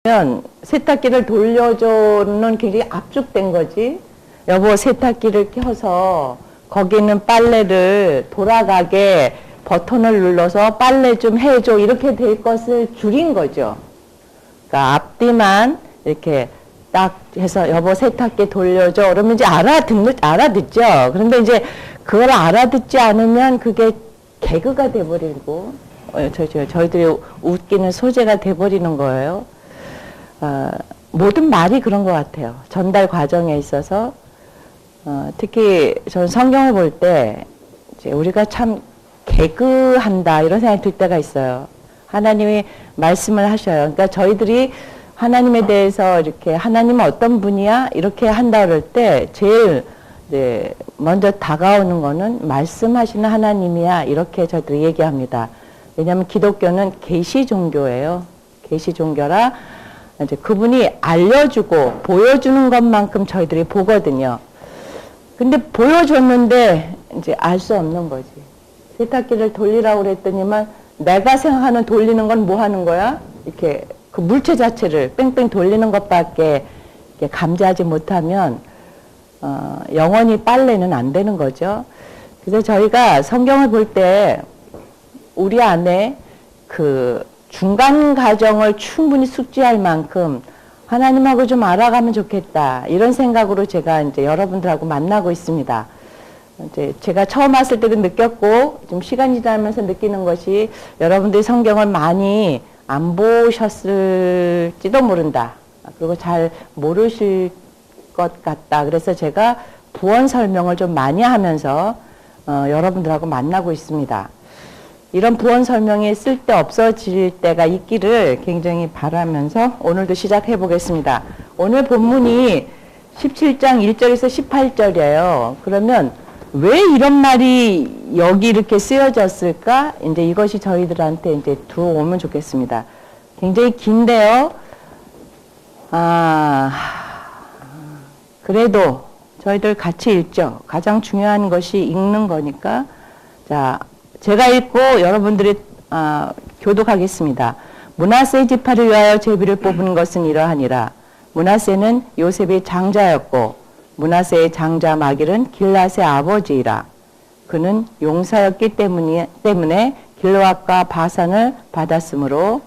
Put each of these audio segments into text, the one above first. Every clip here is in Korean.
면 세탁기를 돌려줘는 굉장히 압축된 거지. 여보, 세탁기를 켜서 거기는 빨래를 돌아가게 버튼을 눌러서 빨래 좀 해줘, 이렇게 될 것을 줄인 거죠. 그러니까 앞뒤만 이렇게 딱 해서 여보 세탁기 돌려줘 그러면 이제 알아듣죠. 그런데 이제 그걸 알아듣지 않으면 그게 개그가 돼버리고 저희들이 웃기는 소재가 돼버리는 거예요. 모든 말이 그런 것 같아요. 전달 과정에 있어서 특히 저는 성경을 볼 때 우리가 참 개그한다 이런 생각이 들 때가 있어요. 하나님이 말씀을 하셔요. 그러니까 저희들이 하나님에 대해서 이렇게 하나님은 어떤 분이야 이렇게 한다 그럴 때 제일 먼저 다가오는 거는 말씀하시는 하나님이야 이렇게 저희들이 얘기합니다. 왜냐하면 기독교는 계시 종교예요. 계시 종교라 이제 그분이 알려주고 보여주는 것만큼 저희들이 보거든요. 근데 보여줬는데 이제 알 수 없는 거지. 세탁기를 돌리라고 그랬더니만 내가 생각하는 돌리는 건 뭐 하는 거야? 이렇게 그 물체 자체를 뺑뺑 돌리는 것밖에 감지하지 못하면 영원히 빨래는 안 되는 거죠. 그래서 저희가 성경을 볼 때 우리 안에 그 중간 과정을 충분히 숙지할 만큼 하나님하고 좀 알아가면 좋겠다 이런 생각으로 제가 이제 여러분들하고 만나고 있습니다. 이제 제가 처음 왔을 때도 느꼈고 좀 시간이 지나면서 느끼는 것이 여러분들이 성경을 많이 안 보셨을지도 모른다. 그리고 잘 모르실 것 같다. 그래서 제가 부언 설명을 좀 많이 하면서 여러분들하고 만나고 있습니다. 이런 부언 설명이 쓸데 없어질 때가 있기를 굉장히 바라면서 오늘도 시작해 보겠습니다. 오늘 본문이 17장 1절에서 18절이에요. 그러면 왜 이런 말이 여기 이렇게 쓰여졌을까? 이제 이것이 저희들한테 이제 들어오면 좋겠습니다. 굉장히 긴데요. 그래도 저희들 같이 읽죠. 가장 중요한 것이 읽는 거니까. 자, 제가 읽고 여러분들이 교독하겠습니다. 므낫세 지파를 위하여 제비를 뽑은 것은 이러하니라. 므낫세는 요셉의 장자였고 므낫세의 장자 마길은 길앗의 아버지이라. 그는 용사였기 때문에 길앗과 바산을 받았으므로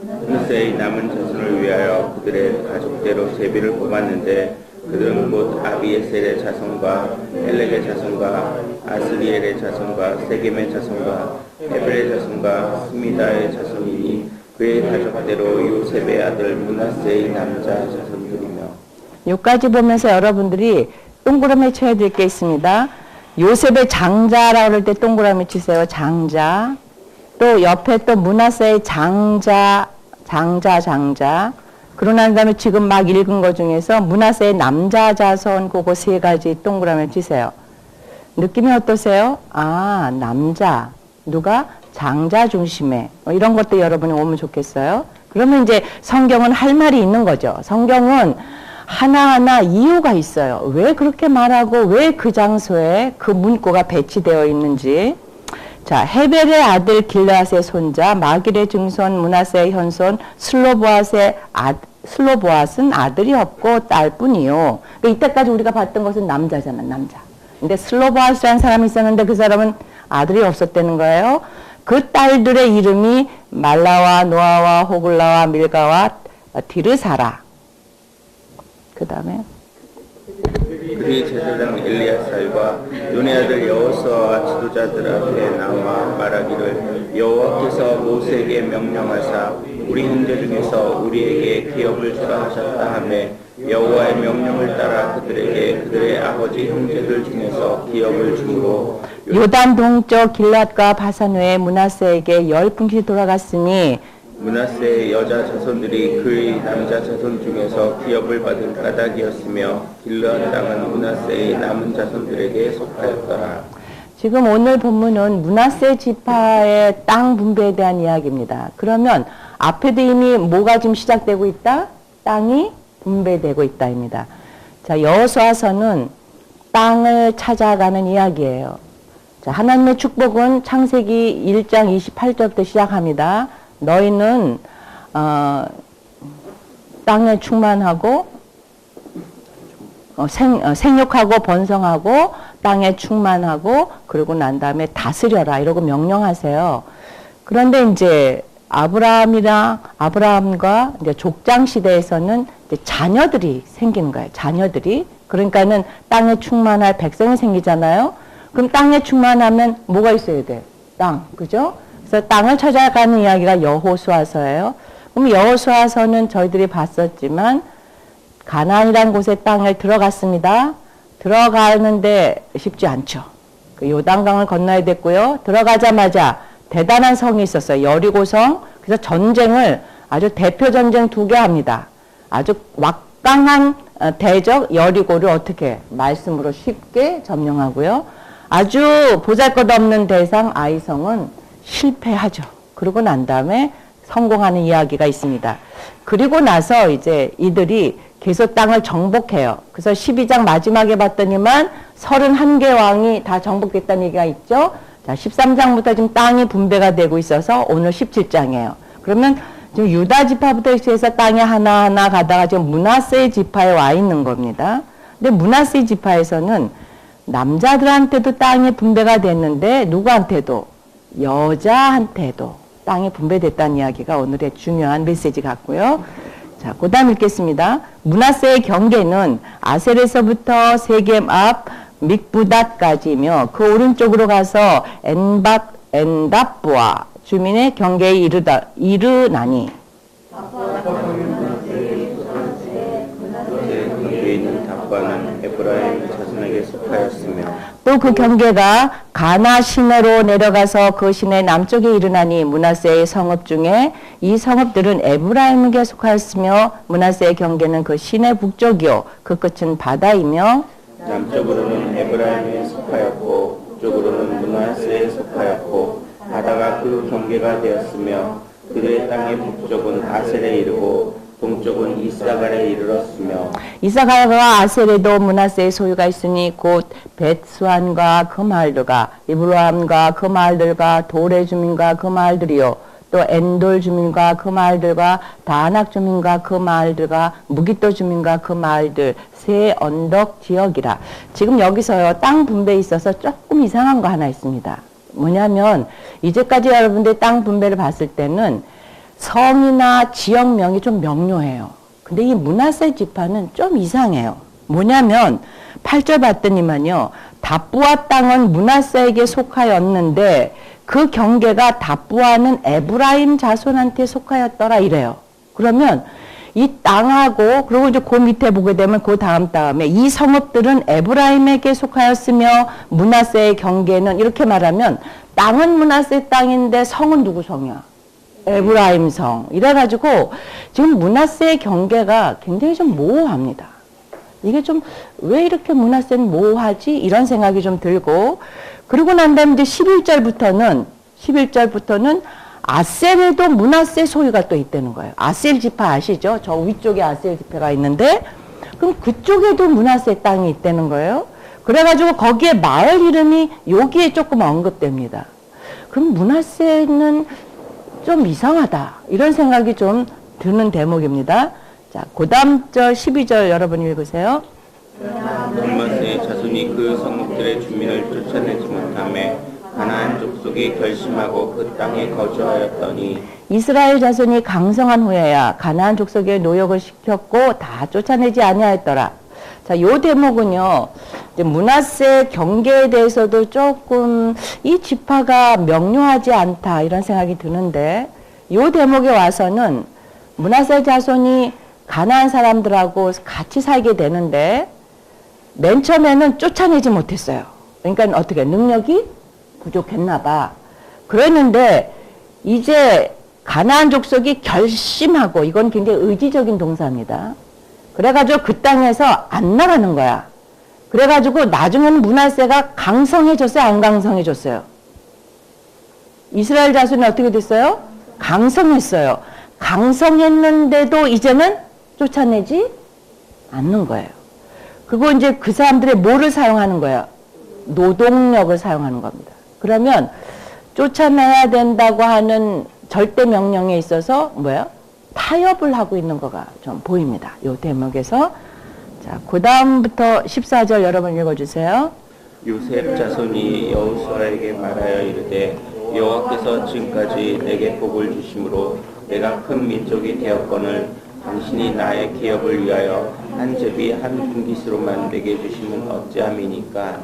므낫세의 남은 자손을 위하여 그들의 가족대로 제비를 뽑았는데 그들은 곧 아비에셀의 자손과 헬렉의 자손과 아스리엘의 자손과 세겜의 자손과 헤벨의 자손과 스미다의 자손이니 그의 가족대로 요셉의 아들 므낫세의 남자 자손들이며. 여기까지 보면서 여러분들이 동그라미 쳐야 될 게 있습니다. 요셉의 장자라고 할 때 동그라미 치세요. 장자. 또 옆에 또 므낫세의 장자. 그러고 난 다음에 지금 막 읽은 것 중에서 므낫세의 남자 자손 그거 세 가지 동그라미 치세요. 느낌이 어떠세요? 남자. 누가? 장자 중심에. 이런 것도 여러분이 오면 좋겠어요. 그러면 이제 성경은 할 말이 있는 거죠. 성경은 하나하나 이유가 있어요. 왜 그렇게 말하고 왜 그 장소에 그 문구가 배치되어 있는지. 자, 헤벨의 아들 길앗의 손자, 마길의 증손, 므낫세의 현손, 슬로보앗은 아들이 없고 딸뿐이요. 그러니까 이때까지 우리가 봤던 것은 남자잖아, 남자. 근데 슬로보앗이라는 사람이 있었는데 그 사람은 아들이 없었다는 거예요. 그 딸들의 이름이 말라와 노아와 호글라와 밀가와 디르사라. 그 다음에 그들이 제사장 엘리야살과 눈의 아들 여호수아와 지도자들 앞에 나와 말하기를 여호와께서 모세에게 명령하사 우리 형제 중에서 우리에게 기업을 주라 하셨다 하며 여호와의 명령을 따라 그들에게 그들의 아버지 형제들 중에서 기업을 주므로 요단 동쪽 길앗과 바산 외에 므낫세에게 10분씩 돌아갔으니 므낫세의 여자 자손들이 그의 남자 자손 중에서 기업을 받은 까닭이었으며 길르앗 땅은 므낫세의 남은 자손들에게 속하였더라. 지금 오늘 본문은 므낫세 지파의 땅 분배에 대한 이야기입니다. 그러면 앞에도 이미 뭐가 지금 시작되고 있다? 땅이 분배되고 있다입니다. 자, 여호수아서는 땅을 찾아가는 이야기예요. 자, 하나님의 축복은 창세기 1장 28절부터 시작합니다. 너희는 땅에 충만하고 생육하고 번성하고 땅에 충만하고 그러고 난 다음에 다스려라 이러고 명령하세요. 그런데 이제 아브라함과 이제 족장 시대에서는 이제 자녀들이 생기는 거예요. 자녀들이. 그러니까는 땅에 충만할 백성이 생기잖아요. 그럼 땅에 충만하면 뭐가 있어야 돼? 땅. 그죠? 그래서 땅을 찾아가는 이야기가 여호수아서예요. 그럼 여호수아서는 저희들이 봤었지만 가나안이라는 곳에 땅을 들어갔습니다. 들어가는데 쉽지 않죠. 그 요단강을 건너야 됐고요. 들어가자마자 대단한 성이 있었어요. 여리고성. 그래서 전쟁을 아주 대표 전쟁 2개 합니다. 아주 막강한 대적 여리고를 어떻게 말씀으로 쉽게 점령하고요. 아주 보잘것없는 대상 아이성은 실패하죠. 그러고 난 다음에 성공하는 이야기가 있습니다. 그리고 나서 이제 이들이 계속 땅을 정복해요. 그래서 12장 마지막에 봤더니만 31개 왕이 다 정복됐다는 얘기가 있죠. 자, 13장부터 지금 땅이 분배가 되고 있어서 오늘 17장이에요. 그러면 지금 유다 지파부터 시작해서 땅이 하나하나 가다가 지금 므낫세 지파에 와 있는 겁니다. 근데 므낫세 지파에서는 남자들한테도 땅이 분배가 됐는데 누구한테도? 여자한테도 땅이 분배됐다는 이야기가 오늘의 중요한 메시지 같고요. 자, 그 다음 읽겠습니다. 므낫세의 경계는 아셀에서부터 세겜 앞 믹부닷까지며 그 오른쪽으로 가서 엔답부와 주민의 경계에 이르나니 경계에 있는 답과는 에브라임 자손에게 속하였으며 또 그 경계가 가나 시내로 내려가서 그 시내 남쪽에 이르나니 므낫세의 성읍 중에 이 성읍들은 에브라임에게 속하였으며 므낫세의 경계는 그 시내 북쪽이요 그 끝은 바다이며 남쪽으로는 에브라임에 속하였고 북쪽으로는 므낫세에 속하였고 바다가 그 경계가 되었으며 그들의 땅의 북쪽은 아셀에 이르고 동쪽은 이사갈에 이르렀으며 이사갈과 아셀에도 므낫세의 소유가 있으니 곧 벳수안과 그 마을들과 이브라함과 그 마을들과 도레 주민과 그 마을들이요 또 엔돌 주민과 그 마을들과 다낙 주민과 그 마을들과 무기또 주민과 그 마을들 세 언덕 지역이라. 지금 여기서요 땅 분배에 있어서 조금 이상한 거 하나 있습니다. 뭐냐면 이제까지 여러분들 땅 분배를 봤을 때는 성이나 지역명이 좀 명료해요. 근데 이 므낫세 지파는 좀 이상해요. 뭐냐면 8절 봤더니만요. 답부아 땅은 므낫세에게 속하였는데 그 경계가 답부아는 에브라임 자손한테 속하였더라 이래요. 그러면 이 땅하고 그리고 이제 그 밑에 보게 되면 그 다음에 이 성읍들은 에브라임에게 속하였으며 므낫세의 경계는 이렇게 말하면 땅은 므낫세 땅인데 성은 누구 성이야? 에브라임 성. 이래가지고 지금 므낫세의 경계가 굉장히 좀 모호합니다. 이게 좀 왜 이렇게 므낫세는 모호하지? 이런 생각이 좀 들고 그리고 난 다음에 이제 11절부터는 아셀에도 므낫세 소유가 또 있다는 거예요. 아셀 지파 아시죠? 저 위쪽에 아셀 지파가 있는데 그럼 그쪽에도 므낫세 땅이 있다는 거예요. 그래가지고 거기에 마을 이름이 여기에 조금 언급됩니다. 그럼 므낫세는 좀 이상하다. 이런 생각이 좀 드는 대목입니다. 자, 그 다음 절 12절 여러분 읽으세요. 므낫세의 자손이 그 성읍들의 주민을 쫓아내지 못하며 가나안 족속이 결심하고 그 땅에 거주하였더니 이스라엘 자손이 강성한 후에야 가나안 족속의 노역을 시켰고 다 쫓아내지 아니하였더라. 자, 요 대목은요. 이제 므낫세 경계에 대해서도 조금 이 지파가 명료하지 않다 이런 생각이 드는데 요 대목에 와서는 므낫세 자손이 가나안 사람들하고 같이 살게 되는데 맨 처음에는 쫓아내지 못했어요. 그러니까 어떻게 능력이 부족했나 봐. 그랬는데 이제 가나안 족속이 결심하고 이건 굉장히 의지적인 동사입니다. 그래가지고 그 땅에서 안 나가는 거야. 그래가지고 나중에는 므낫세가 강성해졌어요? 안 강성해졌어요? 이스라엘 자손이 어떻게 됐어요? 강성했어요. 강성했는데도 이제는 쫓아내지 않는 거예요. 그리고 이제 그 사람들의 뭐를 사용하는 거예요? 노동력을 사용하는 겁니다. 그러면 쫓아내야 된다고 하는 절대 명령에 있어서 뭐예요? 타협을 하고 있는 거가 좀 보입니다. 요 대목에서. 자, 그 다음부터 14절 여러분 읽어주세요. 요셉 자손이 여호수아에게 말하여 이르되 여호와께서 지금까지 내게 복을 주심으로 내가 큰 민족이 되었거늘 당신이 나의 기업을 위하여 한 제비 한 분깃으로만 내게 주시면 어찌함이니까.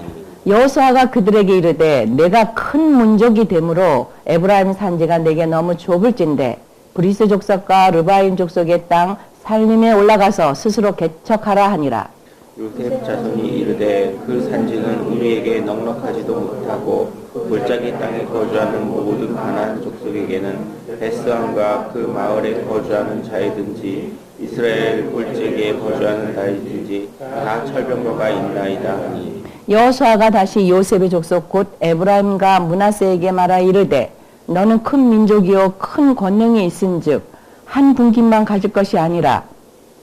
여호수아가 그들에게 이르되 내가 큰 민족이 되므로 에브라임 산지가 내게 너무 좁을진대 브리스 족속과 르바임 족속의 땅 살림에 올라가서 스스로 개척하라 하니라. 요셉 자손이 이르되 그 산지는 우리에게 넉넉하지도 못하고 골짜기 땅에 거주하는 모든 가나안 족속에게는 베스함과 그 마을에 거주하는 자이든지 이스라엘 골짜기에 거주하는 자이든지 다 철병거가 있나이다 하니. 여호수아가 다시 요셉의 족속 곧 에브라임과 므낫세에게 말하 이르되 너는 큰 민족이요 큰 권능이 있은즉 한 분깃만 가질 것이 아니라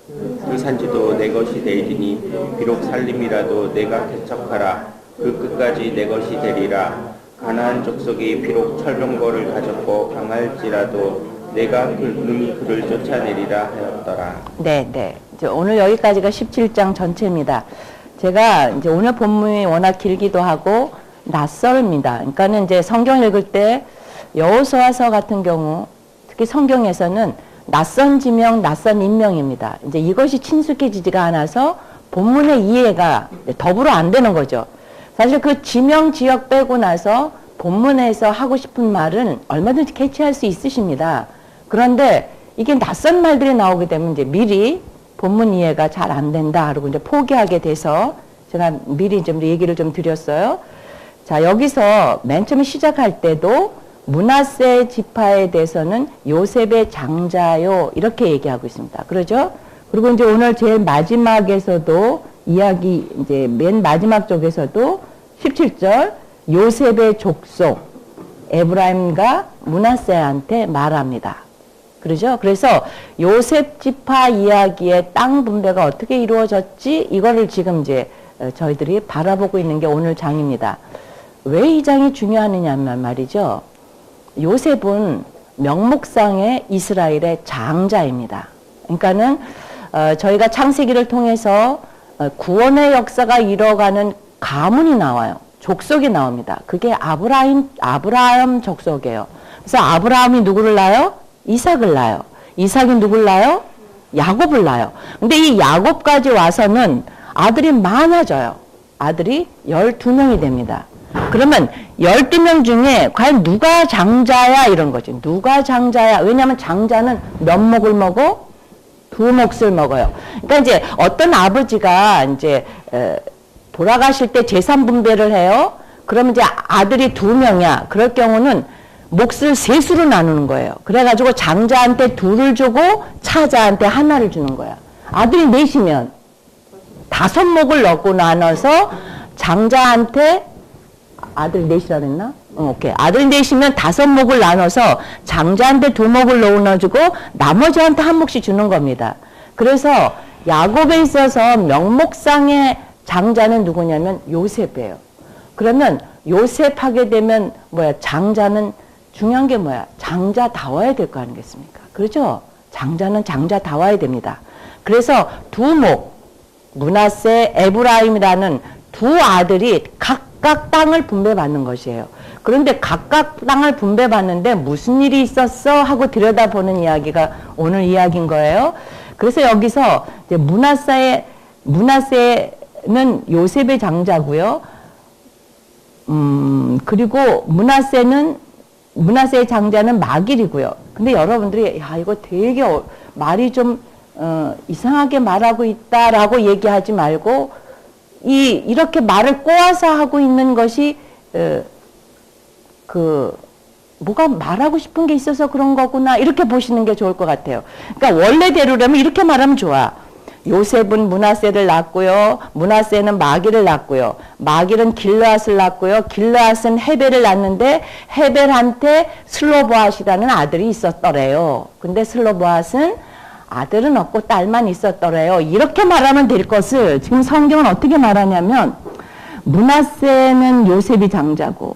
그 산지도 내 것이 되리니 비록 살림이라도 내가 개척하라 그 끝까지 내 것이 되리라. 가나안 족속이 비록 철병거를 가졌고 강할지라도 내가 능히 그를 쫓아내리라 하였더라. 네. 이제 오늘 여기까지가 17장 전체입니다. 제가 이제 오늘 본문이 워낙 길기도 하고 낯설입니다. 그러니까는 이제 성경 읽을 때 여호수아서 같은 경우 특히 성경에서는 낯선 지명, 낯선 인명입니다. 이제 이것이 친숙해지지가 않아서 본문의 이해가 더불어 안 되는 거죠. 사실 그 지명, 지역 빼고 나서 본문에서 하고 싶은 말은 얼마든지 캐치할 수 있으십니다. 그런데 이게 낯선 말들이 나오게 되면 이제 미리 본문 이해가 잘 안 된다 그러고 이제 포기하게 돼서 제가 미리 좀 얘기를 좀 드렸어요. 자, 여기서 맨 처음에 시작할 때도 므낫세 지파에 대해서는 요셉의 장자요 이렇게 얘기하고 있습니다. 그러죠? 그리고 이제 오늘 제일 마지막에서도 이야기 이제 맨 마지막 쪽에서도 17절 요셉의 족속 에브라임과 므낫세한테 말합니다. 그러죠? 그래서 요셉 지파 이야기의 땅 분배가 어떻게 이루어졌지? 이거를 지금 이제 저희들이 바라보고 있는 게 오늘 장입니다. 왜 이 장이 중요하느냐면 말이죠. 요셉은 명목상의 이스라엘의 장자입니다. 그러니까는 저희가 창세기를 통해서 구원의 역사가 이뤄가는 가문이 나와요. 족속이 나옵니다. 그게 아브라함 족속이에요. 그래서 아브라함이 누구를 낳아요? 이삭을 낳아요. 이삭이 누구를 낳아요? 야곱을 낳아요. 근데 이 야곱까지 와서는 아들이 많아져요. 아들이 12명이 됩니다. 그러면 12명 중에 과연 누가 장자야 이런 거지. 누가 장자야. 왜냐하면 장자는 몇 목을 먹어? 2몫을 먹어요. 그러니까 이제 어떤 아버지가 이제 돌아가실 때 재산 분배를 해요. 그러면 이제 아들이 2명이야. 그럴 경우는 몫을 셋으로 나누는 거예요. 그래가지고 장자한테 2를 주고 차자한테 1를 주는 거야. 아들이 4이면 5몫을 넣고 나눠서 장자한테 아들 4이라 그랬나? 오케이. 아들 4이면 5몫을 나눠서 장자한테 2몫을 넣어주고 나머지한테 1몫씩 주는 겁니다. 그래서 야곱에 있어서 명목상의 장자는 누구냐면 요셉이에요. 그러면 요셉 하게 되면 장자는 중요한 게 뭐야? 장자다워야 될 거 아니겠습니까? 그렇죠? 장자는 장자다워야 됩니다. 그래서 2목, 므낫세, 에브라임이라는 2 아들이 각각 땅을 분배받는 것이에요. 그런데 각각 땅을 분배받는데 무슨 일이 있었어? 하고 들여다보는 이야기가 오늘 이야기인 거예요. 그래서 여기서 이제 므낫세는 요셉의 장자고요. 그리고 므낫세의 장자는 마길이고요. 근데 여러분들이 야 이거 되게 말이 좀 이상하게 말하고 있다라고 얘기하지 말고 이렇게 말을 꼬아서 하고 있는 것이 뭐가 말하고 싶은 게 있어서 그런 거구나 이렇게 보시는 게 좋을 것 같아요. 그러니까 원래대로라면 이렇게 말하면 좋아. 요셉은 므낫세를 낳고요. 므낫세는 마길을 낳고요. 마길은 길르앗을 낳고요. 길르앗은 헤벨을 낳는데 헤벨한테 슬로보앗이라는 아들이 있었더래요. 근데 슬로보앗은 아들은 없고 딸만 있었더래요. 이렇게 말하면 될 것을 지금 성경은 어떻게 말하냐면 므낫세는 요셉이 장자고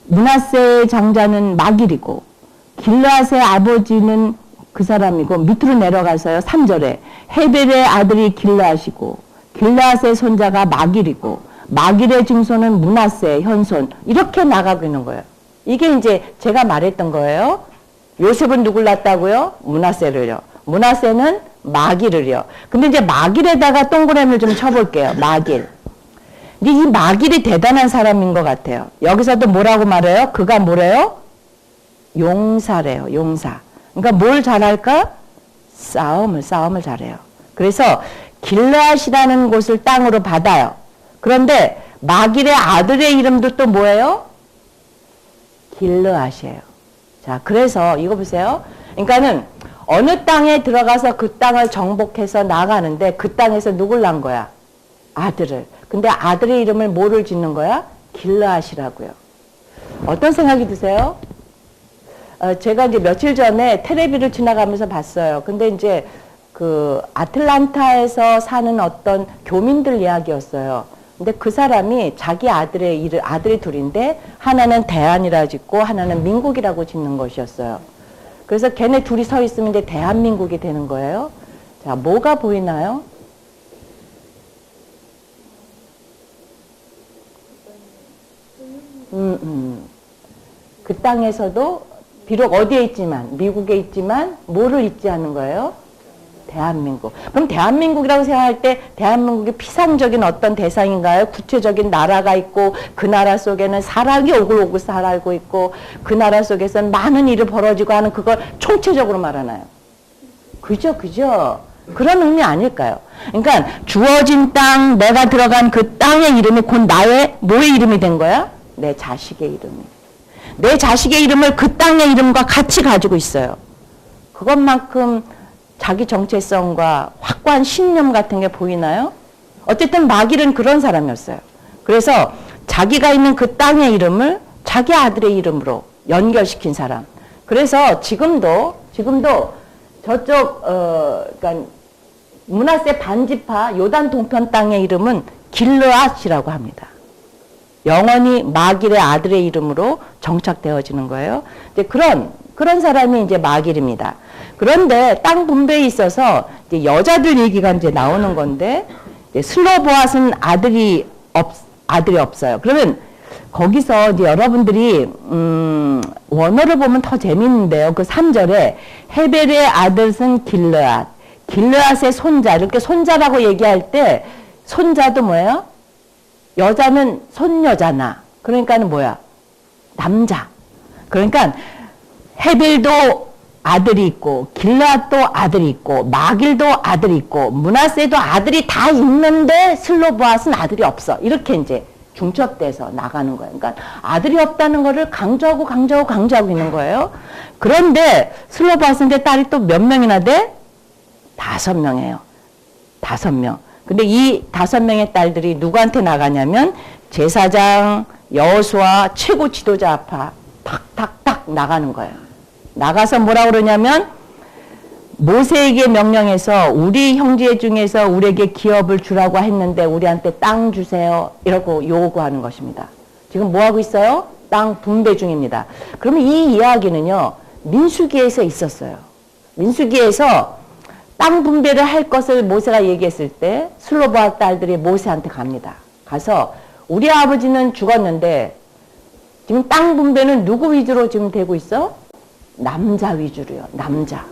므낫세의 장자는 마길이고 길르앗의 아버지는 그 사람이고 밑으로 내려가서요. 3절에 헤벨의 아들이 길르앗이고 길르앗의 손자가 마길이고 마길의 증손은 므낫세 현손 이렇게 나가고 있는 거예요. 이게 이제 제가 말했던 거예요. 요셉은 누굴 낳았다고요? 므낫세를요. 므낫세는 마길을요. 근데 이제 마길에다가 동그라미를 좀 쳐볼게요. 마길. 이 마길이 대단한 사람인 것 같아요. 여기서도 뭐라고 말해요? 그가 뭐래요? 용사래요. 용사. 그러니까 뭘 잘할까? 싸움을 잘해요. 그래서 길르앗이라는 곳을 땅으로 받아요. 그런데 마길의 아들의 이름도 또 뭐예요? 길르앗이에요. 자, 그래서 이거 보세요. 그러니까는 어느 땅에 들어가서 그 땅을 정복해서 나가는데 그 땅에서 누굴 낳은 거야? 아들을. 근데 아들의 이름을 뭐를 짓는 거야? 길르앗이라고요. 어떤 생각이 드세요? 제가 이제 며칠 전에 텔레비를 지나가면서 봤어요. 근데 이제 그 아틀란타에서 사는 어떤 교민들 이야기였어요. 근데 그 사람이 자기 아들이 둘인데 하나는 대한이라 짓고 하나는 민국이라고 짓는 것이었어요. 그래서 걔네 둘이 서 있으면 이제 대한민국이 되는 거예요. 자, 뭐가 보이나요? 그 땅에서도 비록 어디에 있지만 미국에 있지만 뭐를 잊지 않는 거예요? 대한민국. 그럼 대한민국이라고 생각할 때 대한민국이 피상적인 어떤 대상인가요? 구체적인 나라가 있고 그 나라 속에는 사람이 오글오글 살고 있고 그 나라 속에서는 많은 일이 벌어지고 하는 그걸 총체적으로 말하나요? 그죠? 그런 의미 아닐까요? 그러니까 주어진 땅, 내가 들어간 그 땅의 이름이 곧 나의 뭐의 이름이 된 거야? 내 자식의 이름이. 내 자식의 이름을 그 땅의 이름과 같이 가지고 있어요. 그것만큼 자기 정체성과 확고한 신념 같은 게 보이나요? 어쨌든 마길은 그런 사람이었어요. 그래서 자기가 있는 그 땅의 이름을 자기 아들의 이름으로 연결시킨 사람. 그래서 지금도 저쪽 그러니까 므낫세 반지파 요단 동편 땅의 이름은 길르앗이라고 합니다. 영원히 마길의 아들의 이름으로 정착되어지는 거예요. 이제 그런 사람이 이제 마길입니다. 그런데 땅 분배에 있어서 이제 여자들 얘기가 이제 나오는 건데 슬로보앗은 아들이 없어요. 그러면 거기서 이제 여러분들이 원어를 보면 더 재밌는데요. 그 3절에 헤벨의 아들은 길르앗, 길르앗의 손자 이렇게 손자라고 얘기할 때 손자도 뭐예요? 여자는 손여자나 그러니까는 뭐야? 남자. 그러니까 헤벨도 아들이 있고 길르앗도 아들이 있고 마길도 아들이 있고 므낫세도 아들이 다 있는데 슬로보앗은 아들이 없어. 이렇게 이제 중첩돼서 나가는 거예요. 그러니까 아들이 없다는 거를 강조하고 있는 거예요. 그런데 슬로보앗인데 딸이 또 몇 명이나 돼? 5명이에요. 5명. 근데 이 5명의 딸들이 누구한테 나가냐면 제사장, 여호수아, 최고 지도자 앞에 탁탁탁 나가는 거예요. 나가서 뭐라 그러냐면 모세에게 명령해서 우리 형제 중에서 우리에게 기업을 주라고 했는데 우리한테 땅 주세요. 이러고 요구하는 것입니다. 지금 뭐 하고 있어요? 땅 분배 중입니다. 그러면 이 이야기는요. 민수기에서 있었어요. 민수기에서 땅 분배를 할 것을 모세가 얘기했을 때 슬로보앗 딸들이 모세한테 갑니다. 가서 우리 아버지는 죽었는데 지금 땅 분배는 누구 위주로 지금 되고 있어? 남자 위주로요. 남자.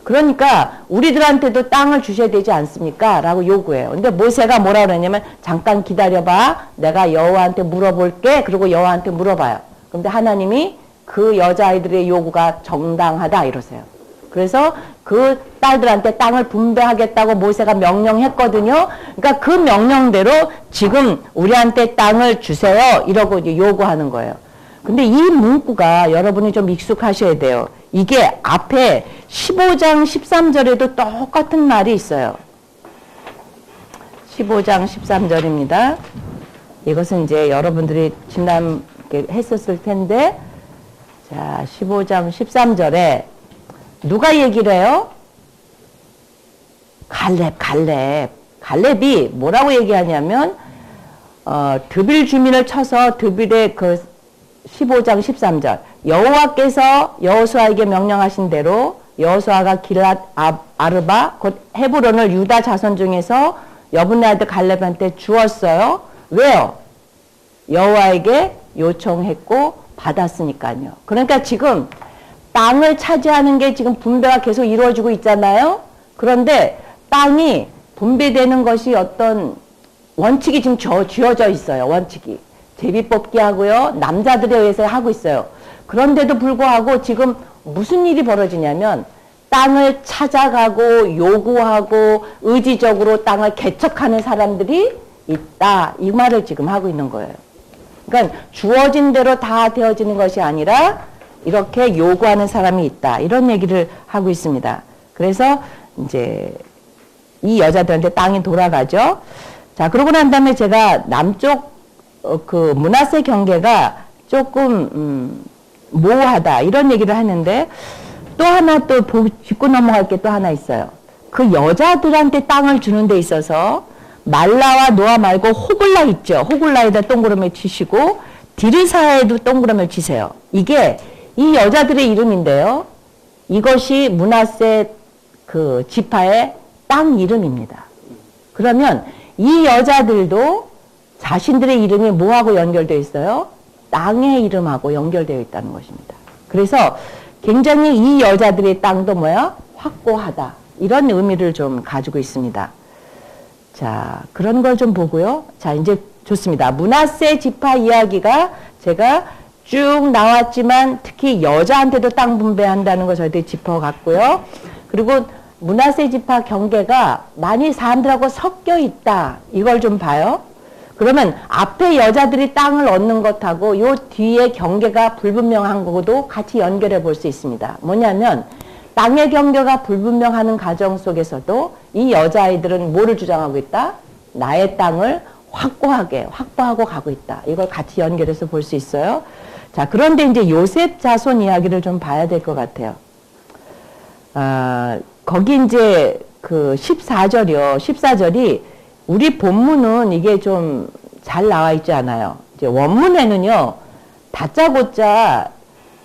그러니까 우리들한테도 땅을 주셔야 되지 않습니까? 라고 요구해요. 근데 모세가 뭐라 그러냐면 잠깐 기다려봐. 내가 여호와한테 물어볼게. 그리고 여호와한테 물어봐요. 그런데 하나님이 그 여자아이들의 요구가 정당하다 이러세요. 그래서 그 딸들한테 땅을 분배하겠다고 모세가 명령했거든요. 그러니까 그 명령대로 지금 우리한테 땅을 주세요. 이러고 이제 요구하는 거예요. 근데 이 문구가 여러분이 좀 익숙하셔야 돼요. 이게 앞에 15장 13절에도 똑같은 말이 있어요. 15장 13절입니다. 이것은 이제 여러분들이 지난 했었을 텐데, 자, 15장 13절에 누가 얘기를 해요? 갈렙이 뭐라고 얘기하냐면, 드빌 주민을 쳐서 드빌의 그 15장 13절 여호와께서 여호수아에게 명령하신 대로 여호수아가 길랏 아르바 곧 헤브론을 유다 자손 중에서 여분네 아들 갈렙한테 주었어요. 왜요? 여호와에게 요청했고 받았으니까요. 그러니까 지금 땅을 차지하는 게 지금 분배가 계속 이루어지고 있잖아요. 그런데 땅이 분배되는 것이 어떤 원칙이 지금 쥐어져 있어요. 원칙이. 제비뽑기 하고요. 남자들에 의해서 하고 있어요. 그런데도 불구하고 지금 무슨 일이 벌어지냐면 땅을 찾아가고 요구하고 의지적으로 땅을 개척하는 사람들이 있다. 이 말을 지금 하고 있는 거예요. 그러니까 주어진 대로 다 되어지는 것이 아니라 이렇게 요구하는 사람이 있다. 이런 얘기를 하고 있습니다. 그래서 이제 이 여자들한테 땅이 돌아가죠. 자, 그러고 난 다음에 제가 남쪽 그 므낫세 경계가 조금 모호하다 이런 얘기를 하는데 또 하나 또 짚고 넘어갈 게 또 하나 있어요. 그 여자들한테 땅을 주는 데 있어서 말라와 노아 말고 호글라 있죠. 호글라에다 동그라미 치시고 디르사에도 동그라미를 치세요. 이게 이 여자들의 이름인데요. 이것이 므낫세 그 지파의 땅 이름입니다. 그러면 이 여자들도 자신들의 이름이 뭐하고 연결되어 있어요? 땅의 이름하고 연결되어 있다는 것입니다. 그래서 굉장히 이 여자들의 땅도 뭐야? 확고하다. 이런 의미를 좀 가지고 있습니다. 자, 그런 걸 좀 보고요. 자, 이제 좋습니다. 므낫세 지파 이야기가 제가 쭉 나왔지만 특히 여자한테도 땅 분배한다는 거 저희들이 짚어갔고요. 그리고 므낫세 지파 경계가 많이 사람들하고 섞여 있다. 이걸 좀 봐요. 그러면 앞에 여자들이 땅을 얻는 것하고 요 뒤에 경계가 불분명한 거도 같이 연결해 볼 수 있습니다. 뭐냐면 땅의 경계가 불분명하는 가정 속에서도 이 여자아이들은 뭐를 주장하고 있다? 나의 땅을 확보하고 가고 있다. 이걸 같이 연결해서 볼 수 있어요. 자, 그런데 이제 요셉 자손 이야기를 좀 봐야 될 것 같아요. 거기 이제 그 14절이요. 14절이 우리 본문은 이게 좀 잘 나와 있지 않아요. 이제 원문에는요, 다짜고짜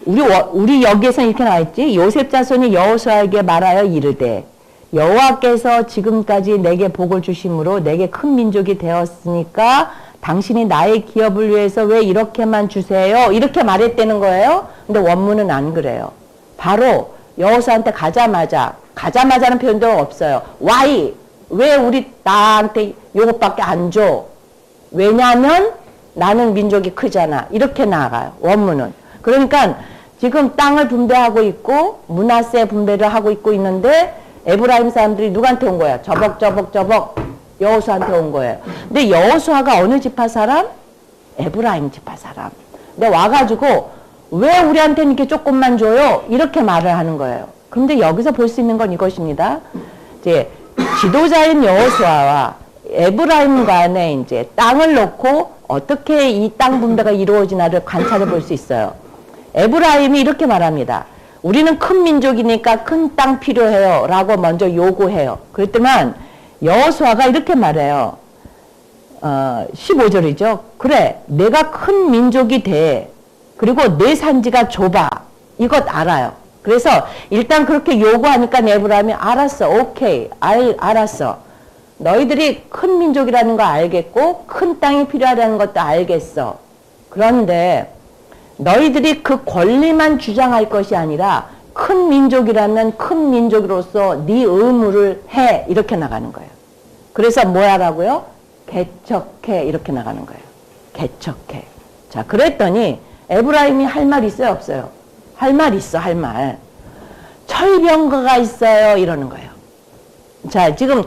우리 여기에서 이렇게 나와 있지. 요셉 자손이 여호수아에게 말하여 이르되 여호와께서 지금까지 내게 복을 주심으로 내게 큰 민족이 되었으니까 당신이 나의 기업을 위해서 왜 이렇게만 주세요? 이렇게 말했다는 거예요. 근데 원문은 안 그래요. 바로 여호수아한테 가자마자는 표현도 없어요. Why? 왜 우리 나한테 요것밖에 안 줘? 왜냐하면 나는 민족이 크잖아. 이렇게 나아가요. 원문은. 그러니까 지금 땅을 분배하고 있고 므낫세 분배를 하고 있는데 에브라임 사람들이 누구한테 온 거야? 저벅 여호수아한테 온 거예요. 근데 여호수아가 어느 지파 사람? 에브라임 지파 사람. 근데 와가지고 왜 우리한테는 이렇게 조금만 줘요? 이렇게 말을 하는 거예요. 그런데 여기서 볼 수 있는 건 이것입니다. 이제 지도자인 여호수아와 에브라임 간에 이제 땅을 놓고 어떻게 이 땅 분배가 이루어지나를 관찰해 볼 수 있어요. 에브라임이 이렇게 말합니다. 우리는 큰 민족이니까 큰 땅 필요해요. 라고 먼저 요구해요. 그랬더만 여호수아가 이렇게 말해요. 15절이죠. 그래, 내가 큰 민족이 돼. 그리고 내 산지가 좁아. 이것 알아요. 그래서 일단 그렇게 요구하니까 에브라임이 알았어. 오케이. 알았어. 너희들이 큰 민족이라는 거 알겠고 큰 땅이 필요하다는 것도 알겠어. 그런데 너희들이 그 권리만 주장할 것이 아니라 큰 민족이라면 큰 민족으로서 네 의무를 해. 이렇게 나가는 거예요. 그래서 뭐 하라고요? 개척해. 이렇게 나가는 거예요. 개척해. 자, 그랬더니 에브라임이 할 말 있어요? 없어요? 할 말 있어. 할 말. 철병거가 있어요. 이러는 거예요. 자, 지금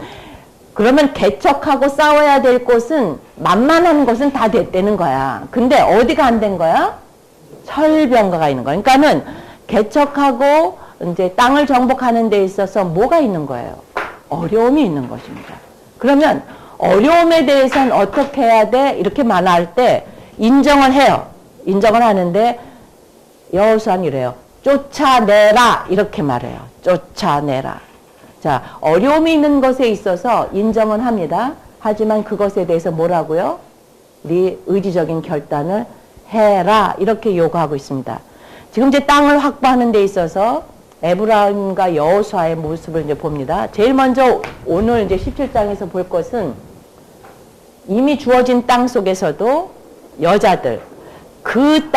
그러면 개척하고 싸워야 될 곳은 만만한 것은 다 됐다는 거야. 근데 어디가 안 된 거야? 철병거가 있는 거야. 그러니까는 개척하고 이제 땅을 정복하는 데 있어서 뭐가 있는 거예요? 어려움이 있는 것입니다. 그러면 어려움에 대해서는 어떻게 해야 돼? 이렇게 말할 때 인정을 해요. 인정을 하는데 여호수아는 이래요. 쫓아내라. 이렇게 말해요. 쫓아내라. 자, 어려움이 있는 것에 있어서 인정은 합니다. 하지만 그것에 대해서 뭐라고요? 네 의지적인 결단을 해라. 이렇게 요구하고 있습니다. 지금 이제 땅을 확보하는 데 있어서 에브라임과 여호수아의 모습을 이제 봅니다. 제일 먼저 오늘 이제 17장에서 볼 것은 이미 주어진 땅 속에서도 여자들, 그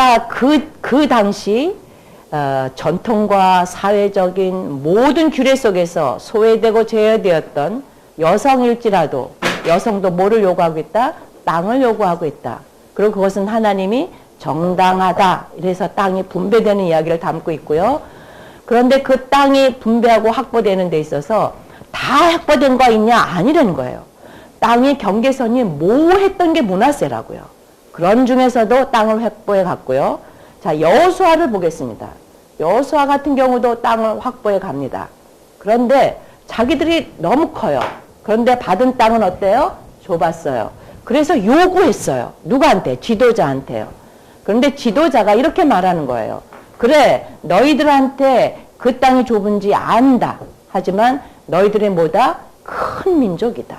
당시 전통과 사회적인 모든 규례 속에서 소외되고 제어되었던 여성일지라도 여성도 뭐를 요구하고 있다? 땅을 요구하고 있다. 그리고 그것은 하나님이 정당하다. 이래서 땅이 분배되는 이야기를 담고 있고요. 그런데 그 땅이 분배하고 확보되는 데 있어서 다 확보된 거 있냐? 아니라는 거예요. 땅의 경계선이 모호했던 게 므낫세라고요. 그런 중에서도 땅을 확보해 갔고요. 자, 여호수아를 보겠습니다. 여호수아 같은 경우도 땅을 확보해 갑니다. 그런데 자기들이 너무 커요. 그런데 받은 땅은 어때요? 좁았어요. 그래서 요구했어요. 누구한테? 지도자한테요. 그런데 지도자가 이렇게 말하는 거예요. 그래, 너희들한테 그 땅이 좁은지 안다. 하지만 너희들의 뭐다? 큰 민족이다.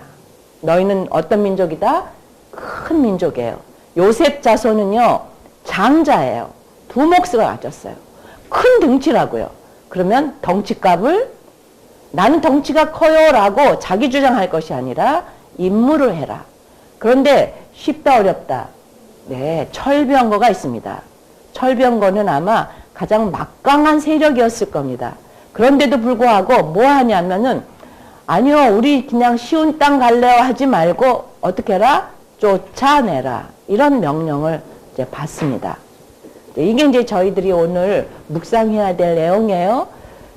너희는 어떤 민족이다? 큰 민족이에요. 요셉 자손은요, 장자예요. 두 몫을 가졌어요. 큰 덩치라고요. 그러면 덩치값을 나는 덩치가 커요 라고 자기 주장할 것이 아니라 임무를 해라. 그런데 쉽다 어렵다. 네, 철병거가 있습니다. 철병거는 아마 가장 막강한 세력이었을 겁니다. 그런데도 불구하고 뭐 하냐면은 아니요, 우리 그냥 쉬운 땅 갈래요 하지 말고 어떻게 해라? 쫓아내라. 이런 명령을 이제 받습니다. 이게 이제 저희들이 오늘 묵상해야 될 내용이에요.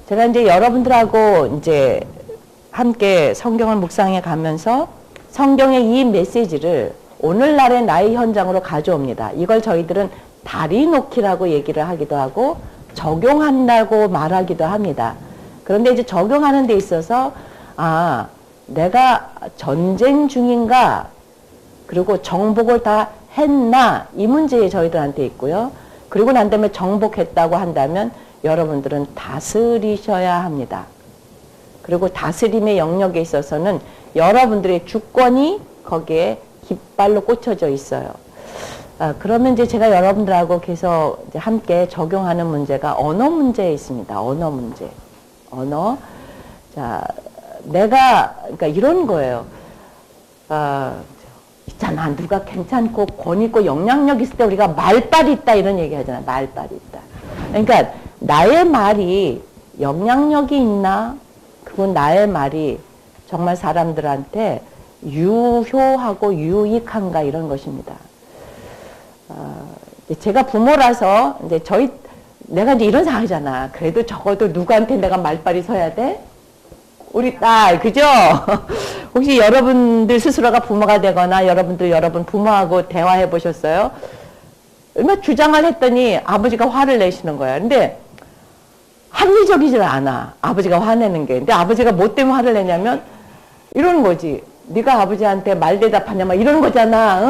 제가 이제 여러분들하고 이제 함께 성경을 묵상해 가면서 성경의 이 메시지를 오늘날의 나의 현장으로 가져옵니다. 이걸 저희들은 다리 놓기라고 얘기를 하기도 하고 적용한다고 말하기도 합니다. 그런데 이제 적용하는 데 있어서 아, 내가 전쟁 중인가? 그리고 정복을 다 했나? 이 문제에 저희들한테 있고요. 그리고 난 다음에 정복했다고 한다면 여러분들은 다스리셔야 합니다. 그리고 다스림의 영역에 있어서는 여러분들의 주권이 거기에 깃발로 꽂혀져 있어요. 그러면 이제 제가 여러분들하고 계속 이제 함께 적용하는 문제가 언어 문제에 있습니다. 언어 문제. 언어. 자, 그러니까 이런 거예요. 있잖아. 누가 괜찮고 권 있고 영향력 있을 때 우리가 말빨이 있다 이런 얘기 하잖아. 말빨이 있다. 그러니까 나의 말이 영향력이 있나? 그건 나의 말이 정말 사람들한테 유효하고 유익한가 이런 것입니다. 제가 부모라서 이제 내가 이제 이런 상황이잖아. 그래도 적어도 누구한테 내가 말빨이 서야 돼? 우리 딸, 그죠? 혹시 여러분들 스스로가 부모가 되거나 여러분 부모하고 대화해 보셨어요? 얼마 주장을 했더니 아버지가 화를 내시는 거야. 근데 합리적이질 않아. 아버지가 화내는 게. 근데 아버지가 뭐 때문에 화를 내냐면 이러는 거지. 네가 아버지한테 말 대답하냐 막 이러는 거잖아.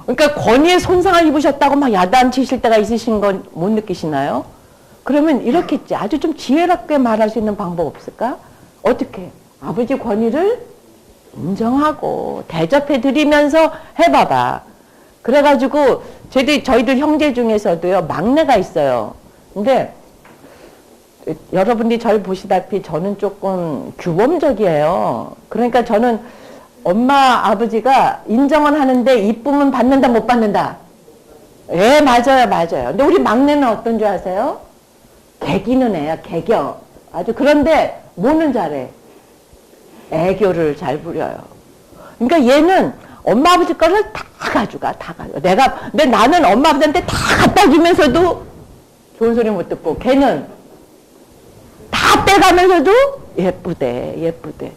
그러니까 권위에 손상을 입으셨다고 막 야단치실 때가 있으신 건 못 느끼시나요? 그러면 이렇게 했지. 아주 좀 지혜롭게 말할 수 있는 방법 없을까? 어떻게? 아버지 권위를 인정하고 대접해 드리면서 해봐봐. 그래가지고 저희들 형제 중에서도요 막내가 있어요. 근데 여러분들이 저를 보시다시피 저는 조금 규범적이에요. 그러니까 저는 엄마 아버지가 인정은 하는데 이쁨은 받는다 못 받는다. 예, 맞아요. 근데 우리 막내는 어떤 줄 아세요? 개기는 애야, 개겨. 아주 그런데 뭐는 잘해? 애교를 잘 부려요. 그러니까 얘는 엄마 아버지 거를 다 가져가. 근데 나는 엄마 아버지한테 다 갖다 주면서도 좋은 소리 못 듣고 걔는 다 빼가면서도 예쁘대.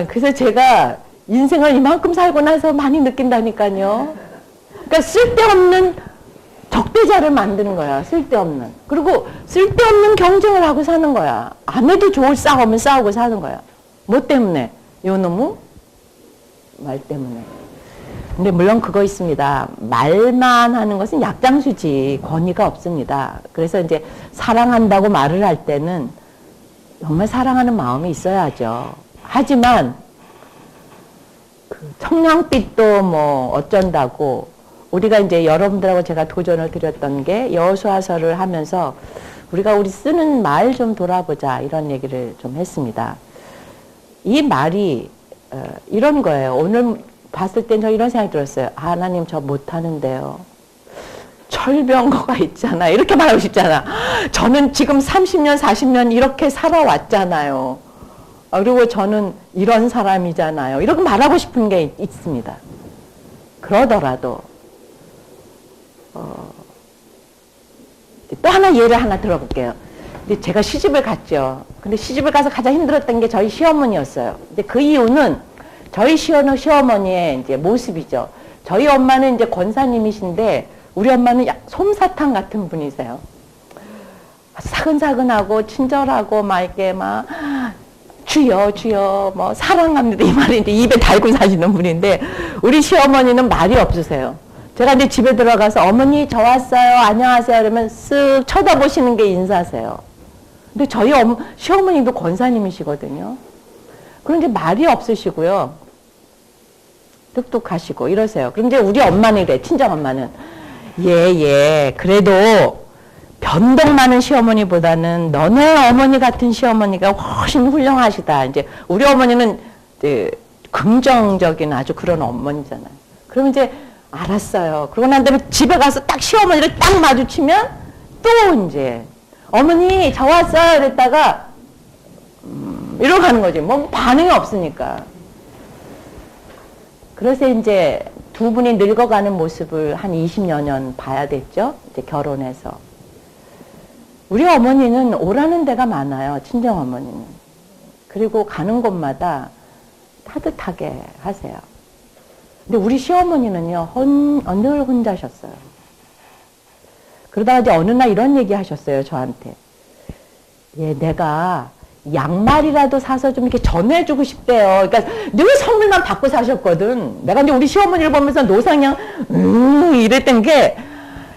그래서 제가 인생을 이만큼 살고 나서 많이 느낀다니까요. 그러니까 쓸데없는 적대자를 만드는 거야. 쓸데없는. 그리고 쓸데없는 경쟁을 하고 사는 거야. 아무래도 좋을 싸우면 싸우고 사는 거야. 뭐 때문에? 요 놈의 말 때문에. 근데 물론 그거 있습니다. 말만 하는 것은 약장수지 권위가 없습니다. 그래서 이제 사랑한다고 말을 할 때는 정말 사랑하는 마음이 있어야죠. 하지만 그 청량빛도 뭐 어쩐다고 우리가 이제 여러분들하고 제가 도전을 드렸던 게 여호수아서를 하면서 우리가 우리 쓰는 말 좀 돌아보자 이런 얘기를 좀 했습니다. 이 말이 이런 거예요. 오늘 봤을 땐 저 이런 생각이 들었어요. 하나님 저 못하는데요. 철병거가 있잖아. 이렇게 말하고 싶잖아. 저는 지금 30년, 40년 이렇게 살아왔잖아요. 그리고 저는 이런 사람이잖아요. 이렇게 말하고 싶은 게 있습니다. 그러더라도 또 하나 예를 하나 들어볼게요. 근데 제가 시집을 갔죠. 근데 시집을 가서 가장 힘들었던 게 저희 시어머니였어요. 근데 그 이유는 저희 시어머니의 이제 모습이죠. 저희 엄마는 이제 권사님이신데 우리 엄마는 솜사탕 같은 분이세요. 사근사근하고 친절하고 막 이렇게 막 주여 주여 뭐 사랑합니다 이 말이 이제 입에 달고 사시는 분인데 우리 시어머니는 말이 없으세요. 제가 이제 집에 들어가서 어머니 저 왔어요 안녕하세요 그러면 쓱 쳐다보시는 게 인사세요. 근데 저희 시어머니도 권사님이시거든요. 그런데 말이 없으시고요. 똑똑하시고 이러세요. 그런데 우리 엄마는 이래. 친정엄마는 예 그래도 변덕 많은 시어머니보다는 너네 어머니 같은 시어머니가 훨씬 훌륭하시다. 이제 우리 어머니는 이제 긍정적인 아주 그런 어머니잖아요. 그러면 이제 알았어요. 그러고 난 다음에 집에 가서 딱 시어머니를 딱 마주치면 또 이제 어머니 저 왔어요 이랬다가 이러고 가는 거지. 뭐 반응이 없으니까. 그래서 이제 두 분이 늙어가는 모습을 한 20여 년 봐야 됐죠. 이제 결혼해서. 우리 어머니는 오라는 데가 많아요. 친정 어머니는. 그리고 가는 곳마다 따뜻하게 하세요. 근데 우리 시어머니는요. 늘 혼자셨어요. 그러다가 이제 어느 날 이런 얘기 하셨어요. 저한테. 예, 내가 양말이라도 사서 좀 이렇게 전해주고 싶대요. 그러니까 늘 선물만 받고 사셨거든. 내가 이제 우리 시어머니를 보면서 노상냥 이랬던 게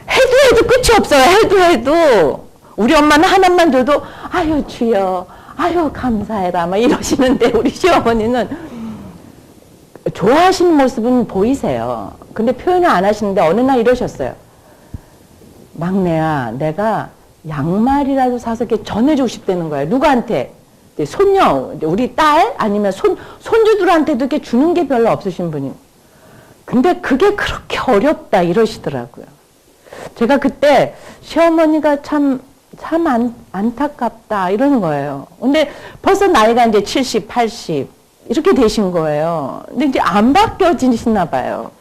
해도 끝이 없어요. 해도 우리 엄마는 하나만 줘도 아유 주여 아유 감사해라 막 이러시는데 우리 시어머니는 좋아하시는 모습은 보이세요. 근데 표현을 안 하시는데 어느 날 이러셨어요. 막내야 내가 양말이라도 사서 이렇게 전해주고 싶다는 거예요. 누구한테? 손녀, 우리 딸 아니면 손주들한테도 이렇게 주는 게 별로 없으신 분이. 근데 그게 그렇게 어렵다 이러시더라고요. 제가 그때 시어머니가 참 안타깝다 이러는 거예요. 근데 벌써 나이가 이제 70, 80 이렇게 되신 거예요. 근데 이제 안 바뀌어지시나 봐요.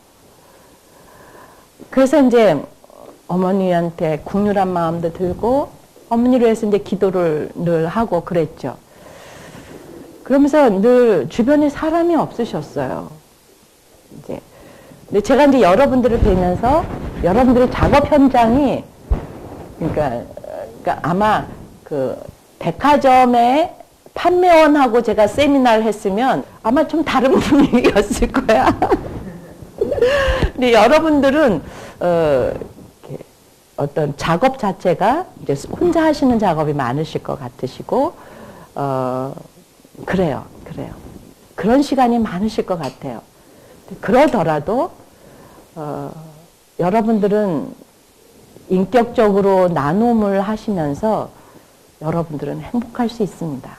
그래서 이제 어머니한테 국률한 마음도 들고 어머니를 위해서 이제 기도를 늘 하고 그랬죠. 그러면서 늘 주변에 사람이 없으셨어요. 이제 근데 제가 이제 여러분들을 뵈면서 여러분들의 작업 현장이 그러니까 아마 그 백화점에 판매원하고 제가 세미나를 했으면 아마 좀 다른 분위기였을 거야. 근데 여러분들은 어떤 작업 자체가 이제 혼자 하시는 작업이 많으실 것 같으시고, 그래요. 그런 시간이 많으실 것 같아요. 그러더라도, 여러분들은 인격적으로 나눔을 하시면서 여러분들은 행복할 수 있습니다.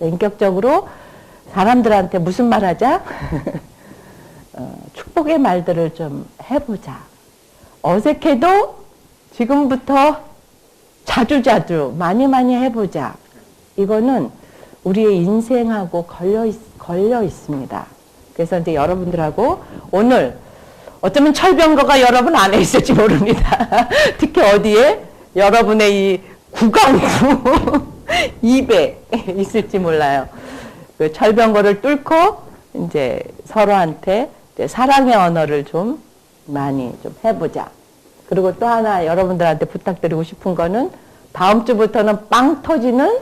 인격적으로 사람들한테 무슨 말 하자? 축복의 말들을 좀 해보자. 어색해도 지금부터 자주자주 많이 해보자. 이거는 우리의 인생하고 걸려 있습니다. 그래서 이제 여러분들하고 오늘 어쩌면 철병거가 여러분 안에 있을지 모릅니다. 특히 어디에? 여러분의 이 구강구 입에 있을지 몰라요. 그 철병거를 뚫고 이제 서로한테 이제 사랑의 언어를 좀 많이 좀 해보자. 그리고 또 하나 여러분들한테 부탁드리고 싶은 거는 다음 주부터는 빵 터지는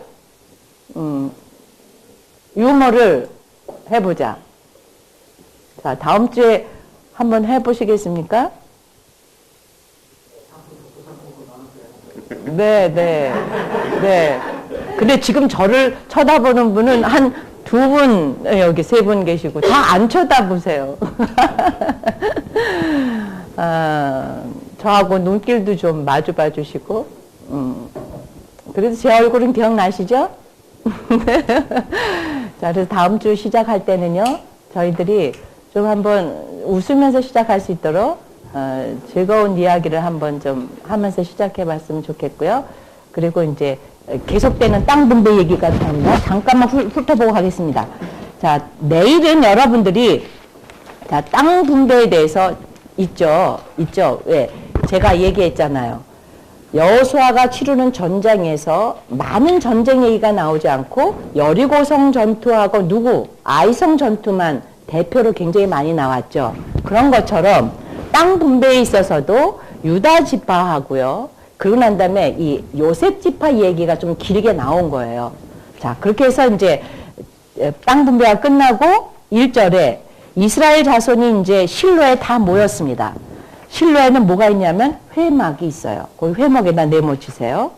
유머를 해보자. 자, 다음 주에 한번 해보시겠습니까? 네. 근데 지금 저를 쳐다보는 분은 한 두 분, 여기 세 분 계시고 다 안 쳐다보세요. 저하고 눈길도 좀 마주 봐주시고, 그래도 제 얼굴은 기억나시죠? 자, 그래서 다음 주 시작할 때는요, 저희들이 좀 한번 웃으면서 시작할 수 있도록 즐거운 이야기를 한번 좀 하면서 시작해 봤으면 좋겠고요. 그리고 이제 계속되는 땅 분배 얘기가 나옵니다. 잠깐만 훑어보고 가겠습니다. 자, 내일은 여러분들이 자, 땅 분배에 대해서 있죠. 왜? 제가 얘기했잖아요. 여호수아가 치르는 전장에서 많은 전쟁 얘기가 나오지 않고 여리고성 전투하고 아이성 전투만 대표로 굉장히 많이 나왔죠. 그런 것처럼 땅 분배에 있어서도 유다 지파하고요. 그러고 난 다음에 이 요셉 지파 얘기가 좀 길게 나온 거예요. 자, 그렇게 해서 이제 땅 분배가 끝나고 1절에 이스라엘 자손이 이제 실로에 다 모였습니다. 실로에는 뭐가 있냐면 회막이 있어요. 거기 회막에다 네모치세요.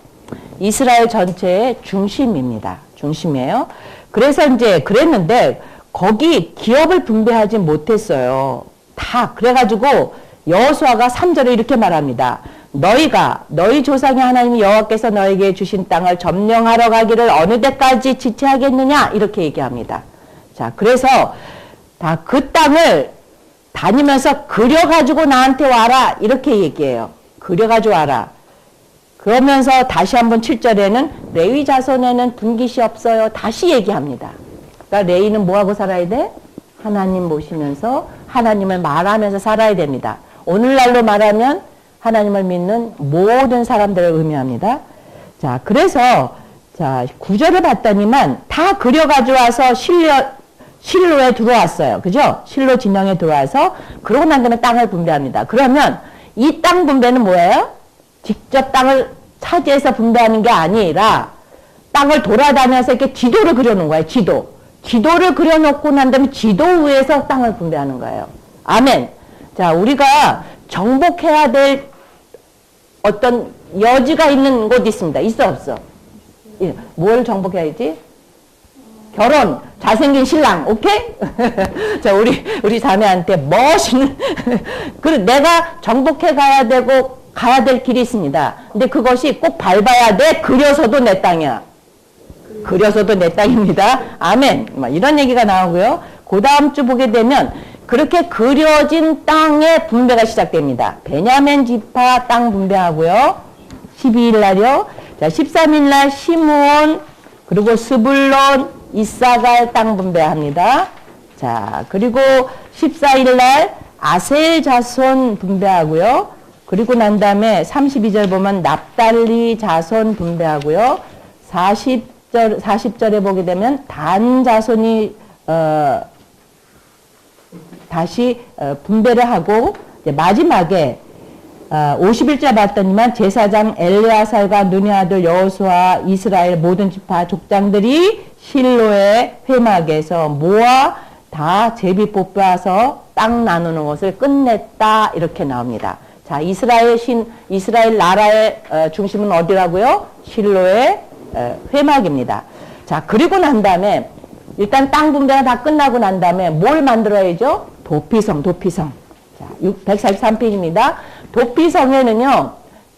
이스라엘 전체의 중심입니다. 중심이에요. 그래서 이제 그랬는데 거기 기업을 분배하지 못했어요. 다 그래가지고 여호수아가 3절에 이렇게 말합니다. 너희 조상의 하나님 여호와께서 너에게 주신 땅을 점령하러 가기를 어느 때까지 지체하겠느냐 이렇게 얘기합니다. 자, 그래서 다 그 땅을 다니면서 그려가지고 나한테 와라 이렇게 얘기해요. 그려가지고 와라. 그러면서 다시 한번 7절에는 레위 자손에는 분깃이 없어요. 다시 얘기합니다. 그러니까 레위는 뭐하고 살아야 돼? 하나님 모시면서 하나님을 말하면서 살아야 됩니다. 오늘날로 말하면 하나님을 믿는 모든 사람들을 의미합니다. 자, 그래서 자 9절을 봤더니만 다 그려가지고 와서 실로에 들어왔어요. 그죠? 실로 진영에 들어와서 그러고 난 다음에 땅을 분배합니다. 그러면 이 땅 분배는 뭐예요? 직접 땅을 차지해서 분배하는 게 아니라 땅을 돌아다녀서 이렇게 지도를 그려놓은 거예요. 지도를 그려놓고 난 다음에 지도 위에서 땅을 분배하는 거예요. 아멘. 자, 우리가 정복해야 될 어떤 여지가 있는 곳이 있습니다. 있어 없어? 예, 뭘 정복해야지? 결혼, 잘생긴 신랑, 오케이? 자, 우리 자매한테 멋있는, 내가 정복해 가야 되고, 가야 될 길이 있습니다. 근데 그것이 꼭 밟아야 돼. 그려서도 내 땅이야. 그려서도 내 땅입니다. 아멘. 이런 얘기가 나오고요. 그 다음 주 보게 되면, 그렇게 그려진 땅의 분배가 시작됩니다. 베냐민 지파 땅 분배하고요. 12일 날이요. 자, 13일 날 시므온, 그리고 스불론, 이사갈 땅 분배합니다. 자, 그리고 14일 날 아셀 자손 분배하고요. 그리고 난 다음에 32절 보면 납달리 자손 분배하고요. 40절에 보게 되면 단 자손이 다시 분배를 하고 이제 마지막에 51절 봤더니만 제사장 엘르아살과 눈의 아들 여호수아 이스라엘 모든 지파 족장들이 실로의 회막에서 모아 다 제비 뽑아서 땅 나누는 것을 끝냈다 이렇게 나옵니다. 자, 이스라엘 나라의 중심은 어디라고요? 실로의 회막입니다. 자, 그리고 난 다음에 일단 땅 분배가 다 끝나고 난 다음에 뭘 만들어야죠? 도피성. 자, 143페이지입니다. 도피성에는요,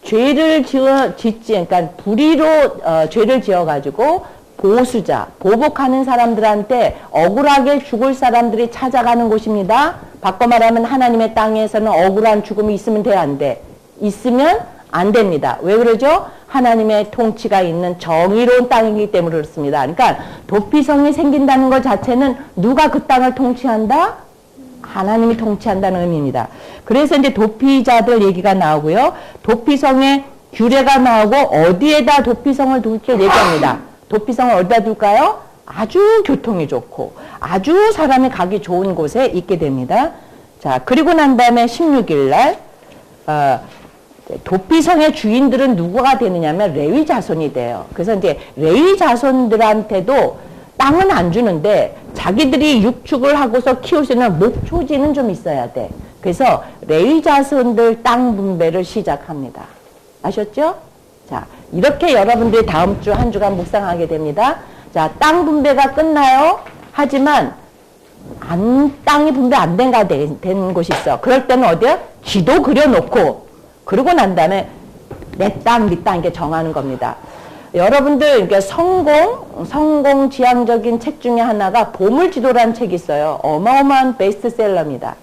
그러니까 불의로 죄를 지어가지고 보복하는 사람들한테 억울하게 죽을 사람들이 찾아가는 곳입니다. 바꿔 말하면 하나님의 땅에서는 억울한 죽음이 있으면 돼, 안 돼? 있으면 안 됩니다. 왜 그러죠? 하나님의 통치가 있는 정의로운 땅이기 때문에 그렇습니다. 그러니까 도피성이 생긴다는 것 자체는 누가 그 땅을 통치한다? 하나님이 통치한다는 의미입니다. 그래서 이제 도피자들 얘기가 나오고요. 도피성의 규례가 나오고 어디에다 도피성을 둘지 얘기합니다. 도피성을 어디다 둘까요? 아주 교통이 좋고 아주 사람이 가기 좋은 곳에 있게 됩니다. 자, 그리고 난 다음에 16일 날 도피성의 주인들은 누구가 되느냐면 레위 자손이 돼요. 그래서 이제 레위 자손들한테도 땅은 안 주는데 자기들이 육축을 하고서 키울 수 있는 목초지는 좀 있어야 돼. 그래서 레위 자손들 땅 분배를 시작합니다. 아셨죠? 자, 이렇게 여러분들이 다음 주 한 주간 묵상하게 됩니다. 자, 땅 분배가 끝나요. 하지만 땅이 분배 안 된 곳이 있어. 그럴 때는 어디야? 지도 그려놓고, 그러고 난 다음에 내 땅, 네 땅 이렇게 정하는 겁니다. 여러분들, 그러니까 성공 지향적인 책 중에 하나가 보물지도라는 책이 있어요. 어마어마한 베스트셀러입니다.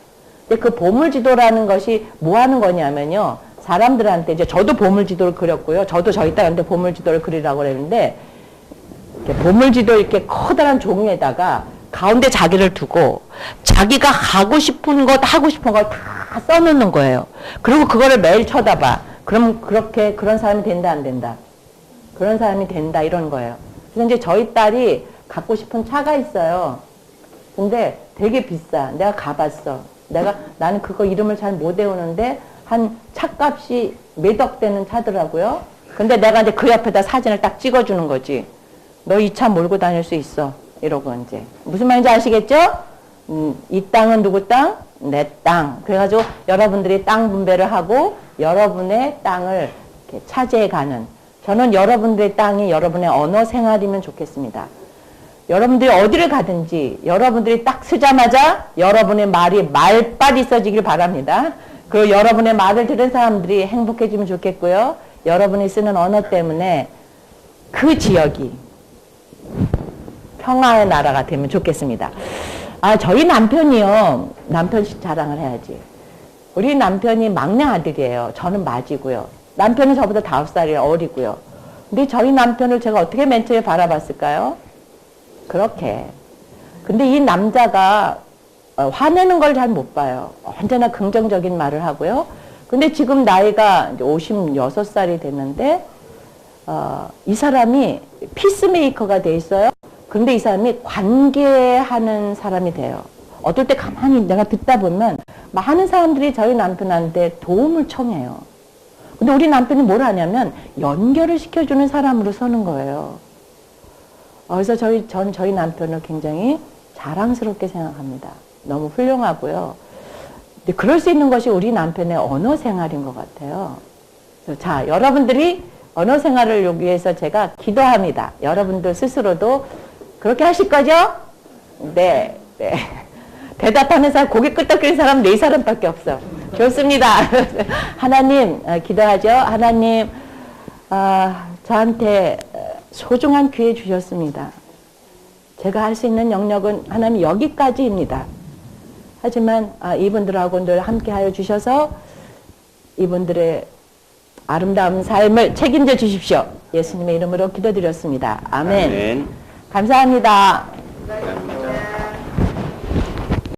근데 그 보물지도라는 것이 뭐 하는 거냐면요. 사람들한테, 이제 저도 보물지도를 그렸고요. 저도 저희 딸한테 보물지도를 그리라고 그랬는데, 이렇게 보물지도 이렇게 커다란 종이에다가 가운데 자기를 두고 자기가 하고 싶은 것, 하고 싶은 걸 다 써놓는 거예요. 그리고 그거를 매일 쳐다봐. 그럼 그렇게 그런 사람이 된다, 안 된다? 그런 사람이 된다, 이런 거예요. 그래서 이제 저희 딸이 갖고 싶은 차가 있어요. 근데 되게 비싸. 내가 가봤어. 나는 그거 이름을 잘 못 외우는데 한 차값이 몇억 되는 차더라고요. 근데 내가 이제 그 옆에다 사진을 딱 찍어주는 거지. 너 이 차 몰고 다닐 수 있어. 이러고 이제. 무슨 말인지 아시겠죠? 이 땅은 누구 땅? 내 땅. 그래가지고 여러분들이 땅 분배를 하고 여러분의 땅을 이렇게 차지해가는. 저는 여러분들의 땅이 여러분의 언어 생활이면 좋겠습니다. 여러분들이 어디를 가든지 여러분들이 딱 쓰자마자 여러분의 말이 말빨이 써지길 바랍니다. 그리고 여러분의 말을 들은 사람들이 행복해지면 좋겠고요. 여러분이 쓰는 언어 때문에 그 지역이 평화의 나라가 되면 좋겠습니다. 저희 남편이요. 남편 자랑을 해야지. 우리 남편이 막내 아들이에요. 저는 맏이고요. 남편은 저보다 5살이 어리고요. 근데 저희 남편을 제가 어떻게 맨 처음에 바라봤을까요? 그렇게. 근데 이 남자가 화내는 걸 잘 못 봐요. 언제나 긍정적인 말을 하고요. 근데 지금 나이가 이제 56살이 됐는데 이 사람이 피스메이커가 돼 있어요. 근데 이 사람이 관계하는 사람이 돼요. 어떨 때 가만히 내가 듣다 보면 많은 사람들이 저희 남편한테 도움을 청해요. 근데 우리 남편이 뭘 하냐면 연결을 시켜주는 사람으로 서는 거예요. 그래서 전 저희 남편을 굉장히 자랑스럽게 생각합니다. 너무 훌륭하고요. 근데 그럴 수 있는 것이 우리 남편의 언어 생활인 것 같아요. 자, 여러분들이 언어 생활을 위해서 제가 기도합니다. 여러분들 스스로도 그렇게 하실 거죠? 네. 네. 대답하는 사람, 고개 끄덕이는 사람 4사람밖에 없어. 좋습니다. 하나님, 기도하죠. 하나님, 저한테 소중한 기회 주셨습니다. 제가 할 수 있는 영역은 하나님 여기까지입니다. 하지만 이분들하고 늘 함께 하여 주셔서 이분들의 아름다운 삶을 책임져 주십시오. 예수님의 이름으로 기도드렸습니다. 아멘. 아멘. 감사합니다. 감사합니다.